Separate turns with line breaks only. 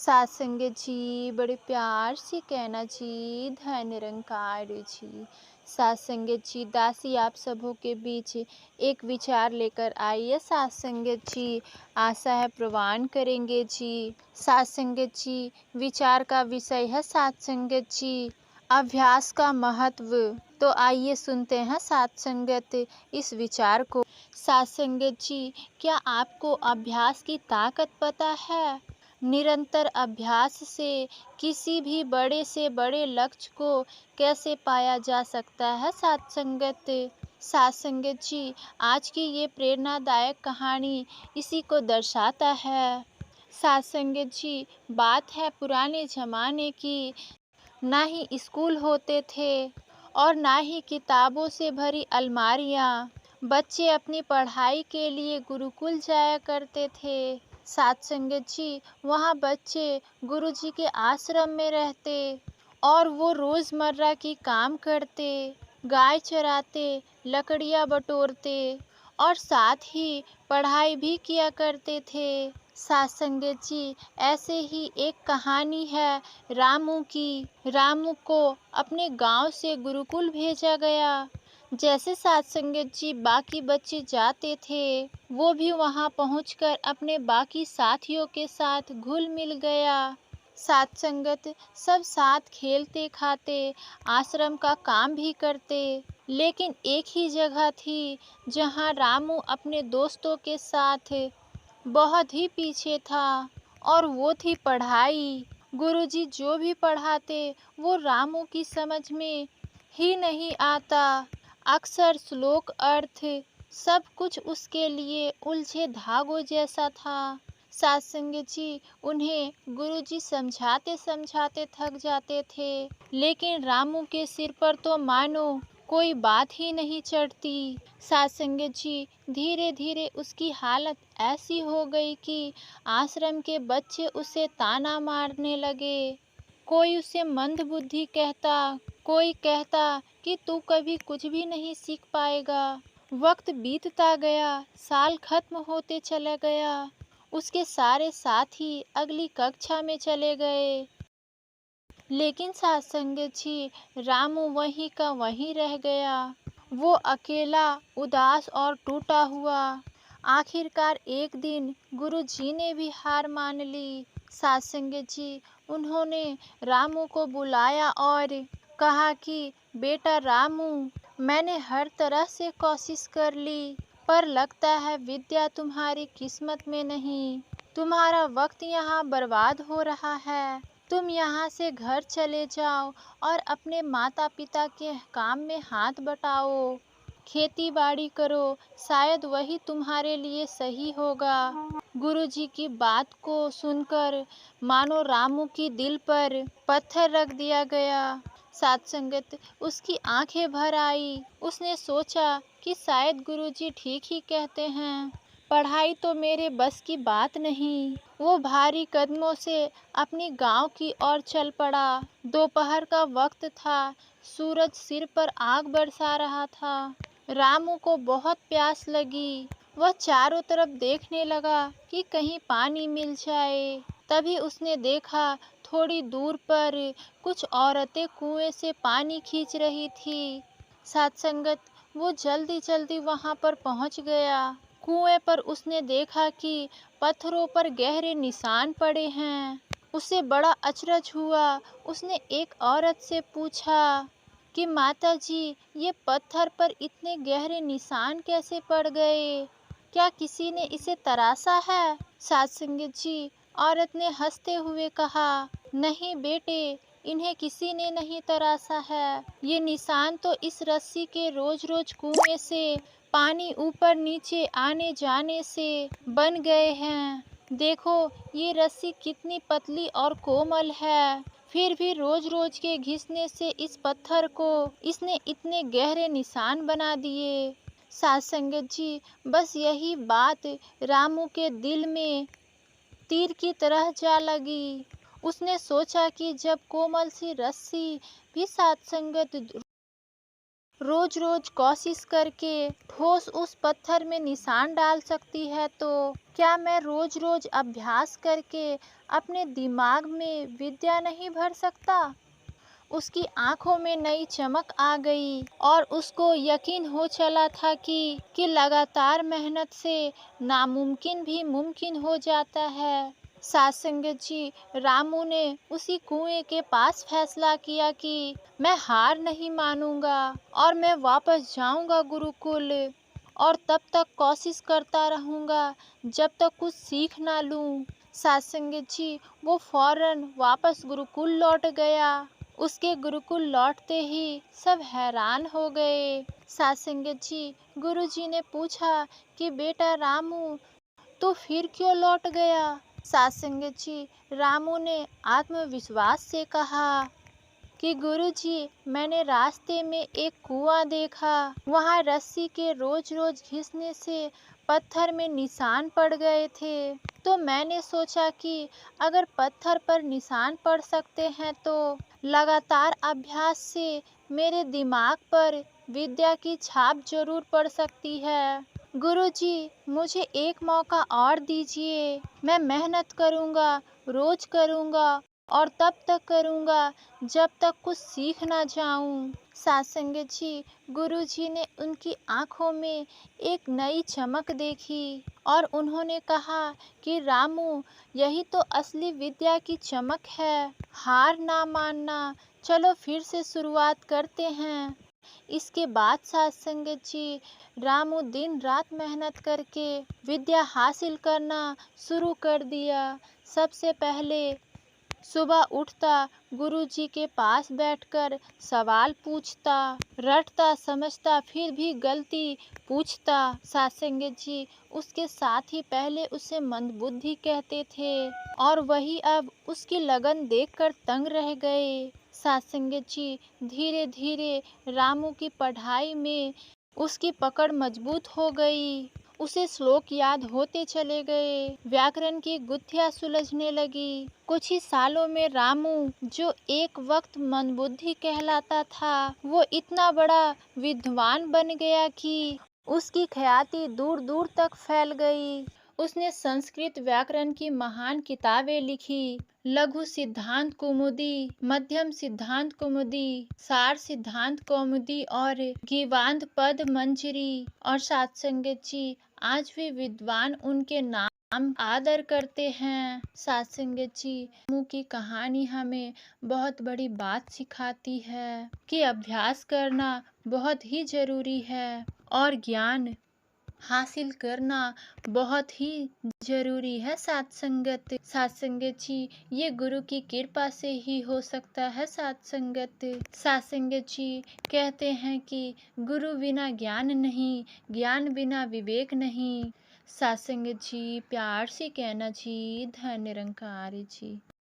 सात संगत जी, बड़े प्यार से कहना जी, धन निरंकार जी। सात संगत जी, दासी आप सबों के बीच एक विचार लेकर आई है। सात संगत जी, आशा है प्रवान करेंगे जी। सात संगत जी, विचार का विषय है सात संगत जी, अभ्यास का महत्व। तो आइए सुनते हैं सात संगत इस विचार को। सात संगत जी, क्या आपको अभ्यास की ताकत पता है? निरंतर अभ्यास से किसी भी बड़े से बड़े लक्ष्य को कैसे पाया जा सकता है? सात संगत। सात संगत जी, आज की ये प्रेरणादायक कहानी इसी को दर्शाता है। सात संगत जी, बात है पुराने ज़माने की। ना ही स्कूल होते थे और ना ही किताबों से भरी अलमारियाँ। बच्चे अपनी पढ़ाई के लिए गुरुकुल जाया करते थे। सात संगत जी, वहाँ बच्चे गुरुजी के आश्रम में रहते और वो रोज़मर्रा की काम करते, गाय चराते, लकड़ियाँ बटोरते और साथ ही पढ़ाई भी किया करते थे। सात संगत जी, ऐसे ही एक कहानी है रामू की। रामू को अपने गांव से गुरुकुल भेजा गया। जैसे सात संगत जी बाकी बच्चे जाते थे, वो भी वहां पहुंचकर अपने बाकी साथियों के साथ घुल मिल गया। सात संगत सब साथ खेलते खाते आश्रम का काम भी करते। लेकिन एक ही जगह थी जहां रामू अपने दोस्तों के साथ बहुत ही पीछे था और वो थी पढ़ाई। गुरुजी जो भी पढ़ाते वो रामू की समझ में ही नहीं आता। अक्सर श्लोक अर्थ सब कुछ उसके लिए उलझे धागों जैसा था। सात संगत जी, उन्हें गुरुजी समझाते समझाते थक जाते थे, लेकिन रामू के सिर पर तो मानो कोई बात ही नहीं चढ़ती। सात संगत जी, धीरे धीरे उसकी हालत ऐसी हो गई कि आश्रम के बच्चे उसे ताना मारने लगे। कोई उसे मंदबुद्धि कहता, कोई कहता कि तू कभी कुछ भी नहीं सीख पाएगा। वक्त बीतता गया, साल खत्म होते चला गया। उसके सारे साथी अगली कक्षा में चले गए, लेकिन सात संगत जी, रामू वहीं का वहीं रह गया। वो अकेला, उदास और टूटा हुआ। आखिरकार एक दिन गुरुजी ने भी हार मान ली। सात संगत जी, उन्होंने रामू को बुलाया और कहा कि बेटा रामू, मैंने हर तरह से कोशिश कर ली, पर लगता है विद्या तुम्हारी किस्मत में नहीं। तुम्हारा वक्त यहाँ बर्बाद हो रहा है। तुम यहाँ से घर चले जाओ और अपने माता पिता के काम में हाथ बटाओ, खेती बाड़ी करो, शायद वही तुम्हारे लिए सही होगा। गुरुजी की बात को सुनकर मानो रामू की दिल पर पत्थर रख दिया गया। सात संगत, उसकी आंखें भर आई। उसने सोचा कि शायद गुरुजी ठीक ही कहते हैं, पढ़ाई तो मेरे बस की बात नहीं। वो भारी कदमों से अपनी गांव की ओर चल पड़ा। दोपहर का वक्त था, सूरज सिर पर आग बरसा रहा था। रामू को बहुत प्यास लगी। वह चारों तरफ देखने लगा कि कहीं पानी मिल जाए। तभी उसने देखा थोड़ी दूर पर कुछ औरतें कुएं से पानी खींच रही थी। सात संगत, वो जल्दी जल्दी वहां पर पहुंच गया। कुएं पर उसने देखा कि पत्थरों पर गहरे निशान पड़े हैं। उसे बड़ा अचरज हुआ। उसने एक औरत से पूछा कि माता जी, ये पत्थर पर इतने गहरे निशान कैसे पड़ गए? क्या किसी ने इसे तराशा है? सात संगत जी, औरत ने हंसते हुए कहा, नहीं बेटे, इन्हें किसी ने नहीं तराशा है। ये निशान तो इस रस्सी के रोज रोज कुएं से पानी ऊपर नीचे आने जाने से बन गए हैं। देखो ये रस्सी कितनी पतली और कोमल है, फिर भी रोज रोज के घिसने से इस पत्थर को इसने इतने गहरे निशान बना दिए। सात संगत जी, बस यही बात रामू के दिल में तीर की तरह जा लगी। उसने सोचा कि जब कोमल सी रस्सी भी सात संगत रोज रोज कोशिश करके ठोस उस पत्थर में निशान डाल सकती है, तो क्या मैं रोज रोज अभ्यास करके अपने दिमाग में विद्या नहीं भर सकता? उसकी आंखों में नई चमक आ गई और उसको यकीन हो चला था कि लगातार मेहनत से नामुमकिन भी मुमकिन हो जाता है। सात संगत जी, रामू ने उसी कुएं के पास फैसला किया कि मैं हार नहीं मानूंगा और मैं वापस जाऊंगा गुरुकुल, और तब तक कोशिश करता रहूंगा जब तक कुछ सीख ना लूं। सात संगत जी, वो फौरन वापस गुरुकुल लौट गया। उसके गुरुकुल लौटते ही सब हैरान हो गए। सात संगत जी, गुरुजी ने पूछा कि बेटा रामू, तो फिर क्यों लौट गया? सात संगत जी, रामू ने आत्मविश्वास से कहा कि गुरुजी, मैंने रास्ते में एक कुआं देखा। वहां रस्सी के रोज रोज घिसने से पत्थर में निशान पड़ गए थे। तो मैंने सोचा कि अगर पत्थर पर निशान पड़ सकते हैं तो लगातार अभ्यास से मेरे दिमाग पर विद्या की छाप जरूर पड़ सकती है। गुरुजी, मुझे एक मौका और दीजिए। मैं मेहनत करूंगा, रोज करूंगा और तब तक करूंगा जब तक कुछ सीख ना जाऊं। सात संगत जी, गुरुजी ने उनकी आंखों में एक नई चमक देखी और उन्होंने कहा कि रामू, यही तो असली विद्या की चमक है। हार ना मानना। चलो फिर से शुरुआत करते हैं। इसके बाद सात संगत जी, रामू दिन रात मेहनत करके विद्या हासिल करना शुरू कर दिया। सबसे पहले सुबह उठता, गुरुजी के पास बैठकर सवाल पूछता, रटता समझता फिर भी गलती पूछता। सात संगत जी, उसके साथ ही पहले उसे मंदबुद्धि कहते थे और वही अब उसकी लगन देखकर तंग रह गए। सात संगत जी, धीरे धीरे रामू की पढ़ाई में उसकी पकड़ मजबूत हो गई। उसे श्लोक याद होते चले गए, व्याकरण की गुत्थियां सुलझने लगी। कुछ ही सालों में रामू, जो एक वक्त मंदबुद्धि कहलाता था, वो इतना बड़ा विद्वान बन गया कि उसकी ख्याति दूर दूर तक फैल गई। उसने संस्कृत व्याकरण की महान किताबें लिखी। लघु सिद्धांत कौमुदी, मध्यम सिद्धांत कौमुदी, सार सिद्धांत कौमुदी और गीवांध पद मंजरी। और सात संगत जी, आज भी विद्वान उनके नाम आदर करते हैं। सात संगत जी, रामू की कहानी हमें बहुत बड़ी बात सिखाती है कि अभ्यास करना बहुत ही जरूरी है और ज्ञान हासिल करना बहुत ही जरूरी है। सात संगत जी, ये गुरु की कृपा से ही हो सकता है। सात संगत जी, कहते हैं कि गुरु बिना ज्ञान नहीं, ज्ञान बिना विवेक नहीं। सात संगत जी, प्यार से कहना जी, धन्य निरंकार जी।